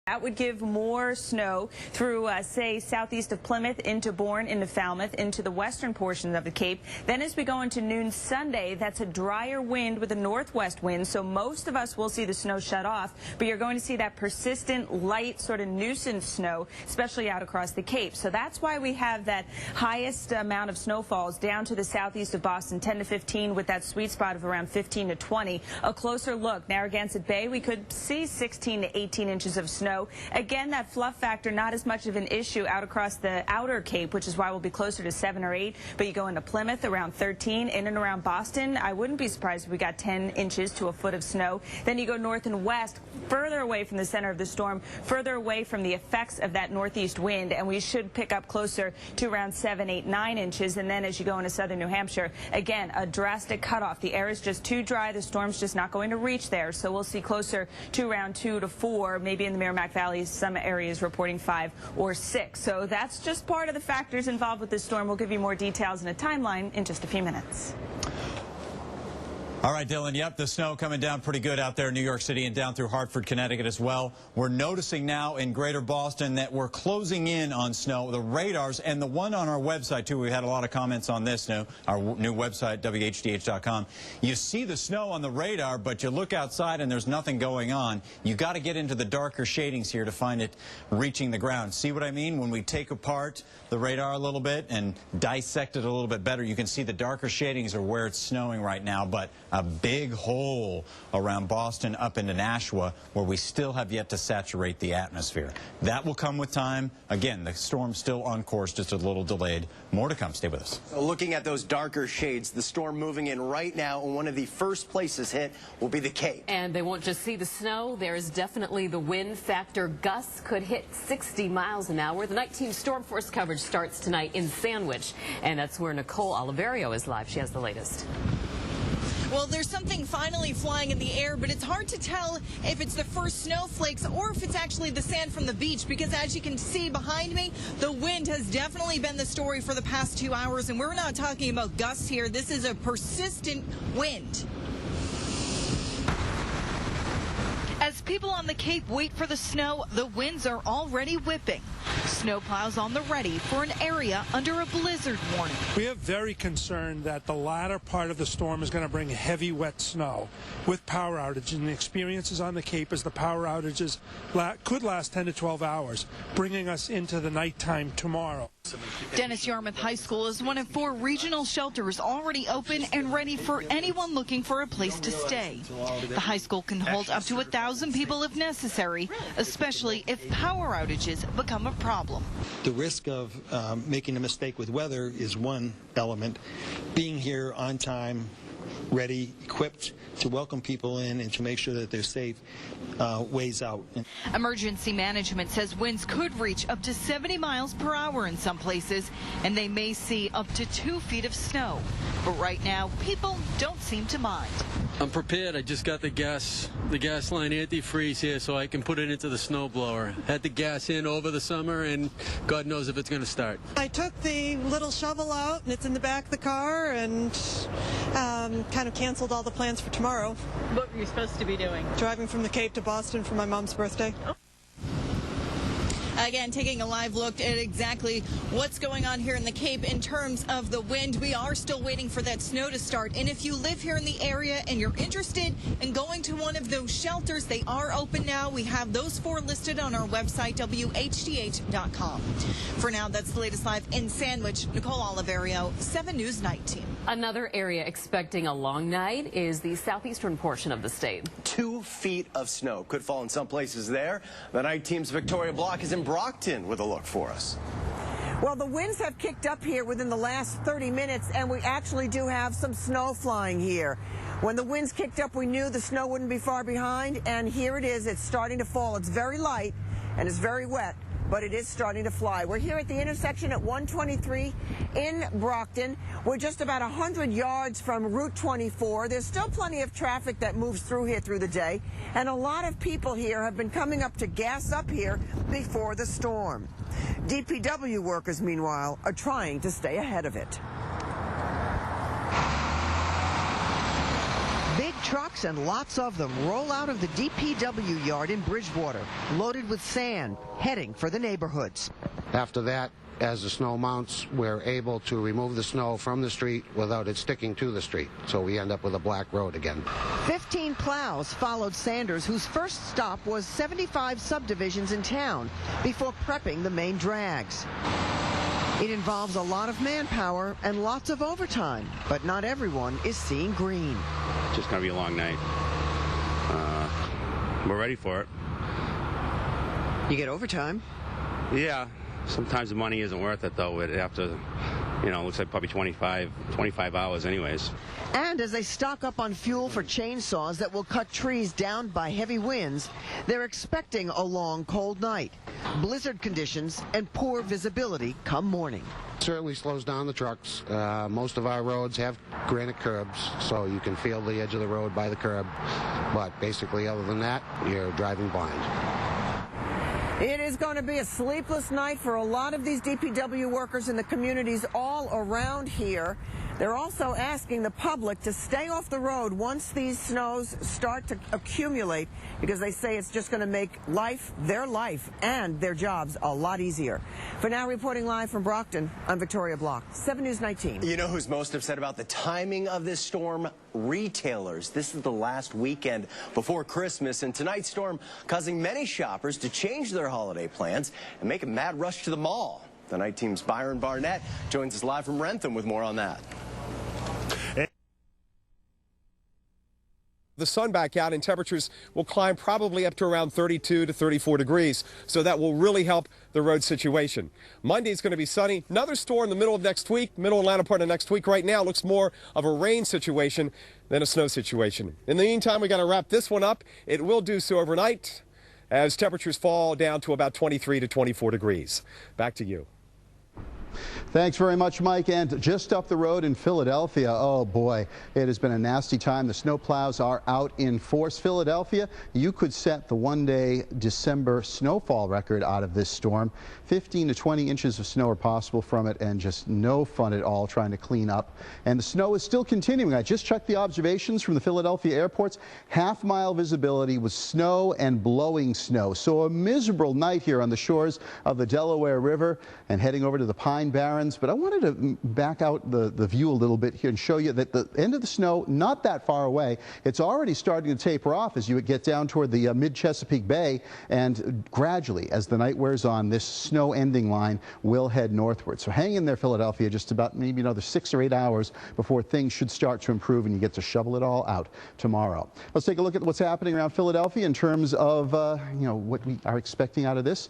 That would give more snow through, say, southeast of Plymouth, into Bourne, into Falmouth, into the western portions of the Cape. Then as we go into noon Sunday, that's a drier wind with a northwest wind, so most of us will see the snow shut off, but you're going to see that persistent, light, sort of nuisance snow, especially out across the Cape. So that's why we have that highest amount of snowfalls down to the southeast of Boston, 10 to 15, with that sweet spot of around 15 to 20. A closer look, Narragansett Bay, we could see 16 to 18 inches of snow. Again, that fluff factor, not as much of an issue out across the outer Cape, which is why we'll be closer to 7 or 8. But you go into Plymouth, around 13. In and around Boston, I wouldn't be surprised if we got 10 inches to a foot of snow. Then you go north and west, further away from the center of the storm, further away from the effects of that northeast wind, and we should pick up closer to around 7, 8, 9 inches. And then as you go into southern New Hampshire, again, a drastic cutoff. The air is just too dry. The storm's just not going to reach there. So we'll see closer to around 2 to 4, maybe in the Merrimack Valley, some areas reporting 5 or 6. So that's just part of the factors involved with this storm. We'll give you more details in a timeline in just a few minutes. All right, Dylan, yep, the snow coming down pretty good out there in New York City and down through Hartford, Connecticut as well. We're noticing now in greater Boston that we're closing in on snow, the radars, and the one on our website, too. We had a lot of comments on this now, our new website, whdh.com. You see the snow on the radar, but you look outside and there's nothing going on. You got to get into the darker shadings here to find it reaching the ground. See what I mean? When we take apart the radar a little bit and dissect it a little bit better, you can see the darker shadings are where it's snowing right now, but a big hole around Boston up into Nashua where we still have yet to saturate the atmosphere. That will come with time. Again, the storm's still on course, just a little delayed. More to come. Stay with us. So looking at those darker shades, the storm moving in right now, and one of the first places hit will be the Cape. And they won't just see the snow. There's definitely the wind factor. Gusts could hit 60 miles an hour. The night team storm force coverage starts tonight in Sandwich, and that's where Nicole Oliverio is live. She has the latest. Well, there's something finally flying in the air, but it's hard to tell if it's the first snowflakes or if it's actually the sand from the beach, because as you can see behind me, the wind has definitely been the story for the past 2 hours, and we're not talking about gusts here. This is a persistent wind. As people on the Cape wait for the snow, the winds are already whipping. Snowplows on the ready for an area under a blizzard warning. We are very concerned that the latter part of the storm is going to bring heavy, wet snow with power outages. And the experiences on the Cape is the power outages could last 10 to 12 hours, bringing us into the nighttime tomorrow. Dennis Yarmouth High School is one of 4 regional shelters already open and ready for anyone looking for a place to stay. The high school can hold up to 1,000 people if necessary, especially if power outages become a problem. The risk of making a mistake with weather is one element. Being here on time, ready, equipped to welcome people in and to make sure that they're safe weighs out. Emergency management says winds could reach up to 70 miles per hour in some places, and they may see up to 2 feet of snow. But right now, people don't seem to mind. I'm prepared. I just got the gas line antifreeze here so I can put it into the snowblower. Had the gas in over the summer, and God knows if it's going to start. I took the little shovel out, and it's in the back of the car, and kind of canceled all the plans for tomorrow. What were you supposed to be doing? Driving from the Cape to Boston for my mom's birthday. Again, taking a live look at exactly what's going on here in the Cape in terms of the wind. We are still waiting for that snow to start. And if you live here in the area and you're interested in going to one of those shelters, they are open now. We have those 4 listed on our website, whdh.com. For now, that's the latest live in Sandwich. Nicole Oliverio, 7 News Night Team. Another area expecting a long night is the southeastern portion of the state. 2 feet of snow could fall in some places there. The night team's Victoria Block is in Brockton with a look for us. Well, the winds have kicked up here within the last 30 minutes, and we actually do have some snow flying here. When the winds kicked up, we knew the snow wouldn't be far behind, and here it is. It's starting to fall. It's very light, and it's very wet, but it is starting to fly. We're here at the intersection at 123 in Brockton. We're just about 100 yards from Route 24. There's still plenty of traffic that moves through here through the day, and a lot of people here have been coming up to gas up here before the storm. DPW workers, meanwhile, are trying to stay ahead of it. Big Trucks, and lots of them, roll out of the DPW yard in Bridgewater, loaded with sand, heading for the neighborhoods. After that, as the snow mounts, we're able to remove the snow from the street without it sticking to the street. So we end up with a black road again. 15 plows followed Sanders, whose first stop was 75 subdivisions in town before prepping the main drags. It involves a lot of manpower and lots of overtime, but not everyone is seeing green. It's just going to be a long night. We're ready for it. You get overtime? Yeah. Sometimes the money isn't worth it, though. After, you know, it looks like probably 25 hours anyways. And as they stock up on fuel for chainsaws that will cut trees down by heavy winds, they're expecting a long, cold night, blizzard conditions, and poor visibility come morning. It certainly slows down the trucks. Most of our roads have granite curbs, so you can feel the edge of the road by the curb. But basically, other than that, you're driving blind. It is going to be a sleepless night for a lot of these DPW workers in the communities all around here. They're also asking the public to stay off the road once these snows start to accumulate, because they say it's just going to make their life and their jobs a lot easier. For now, reporting live from Brockton, I'm Victoria Block, 7 News 19. You know who's most upset about the timing of this storm? Retailers. This is the last weekend before Christmas, and tonight's storm causing many shoppers to change their holiday plans and make a mad rush to the mall. The night team's Byron Barnett joins us live from Rentham with more on that. The sun back out and temperatures will climb probably up to around 32 to 34 degrees. So that will really help the road situation. Monday is going to be sunny. Another storm in the middle of next week, middle and latter part of next week. Right now looks more of a rain situation than a snow situation. In the meantime, we got to wrap this one up. It will do so overnight as temperatures fall down to about 23 to 24 degrees. Back to you. Thanks very much, Mike. And just up the road in Philadelphia, oh boy, it has been a nasty time. The snowplows are out in force. Philadelphia, you could set the one-day December snowfall record out of this storm. 15 to 20 inches of snow are possible from it, and just no fun at all trying to clean up. And the snow is still continuing. I just checked the observations from the Philadelphia airports. Half-mile visibility with snow and blowing snow. So a miserable night here on the shores of the Delaware River and heading over to the Pine Barrens. But I wanted to back out the view a little bit here and show you that the end of the snow, not that far away. It's already starting to taper off as you get down toward the mid-Chesapeake Bay, and gradually, as the night wears on, this snow ending line will head northward. So hang in there, Philadelphia, just about maybe another 6 or 8 hours before things should start to improve and you get to shovel it all out tomorrow. Let's take a look at what's happening around Philadelphia in terms of what we are expecting out of this.